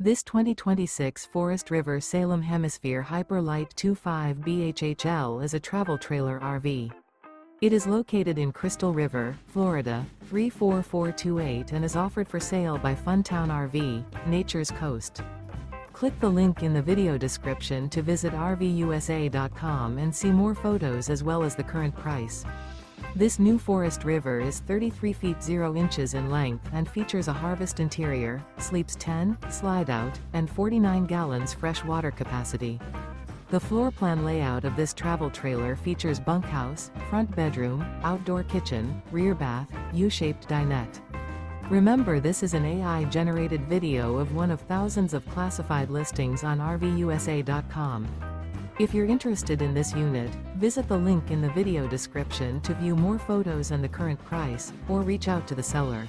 This 2026 Forest River Salem Hemisphere Hyper-Lyte 25 BHHL is a travel trailer RV. It is located in Crystal River, Florida, 34428 and is offered for sale by Funtown RV, Nature's Coast. Click the link in the video description to visit RVUSA.com and see more photos as well as the current price. This new Forest River is 33 feet 0 inches in length and features a harvest interior, sleeps 10, slide-out, and 49 gallons fresh water capacity. The floor plan layout of this travel trailer features bunkhouse, front bedroom, outdoor kitchen, rear bath, U-shaped dinette. Remember, this is an AI-generated video of one of thousands of classified listings on RVUSA.com. If you're interested in this unit, visit the link in the video description to view more photos and the current price, or reach out to the seller.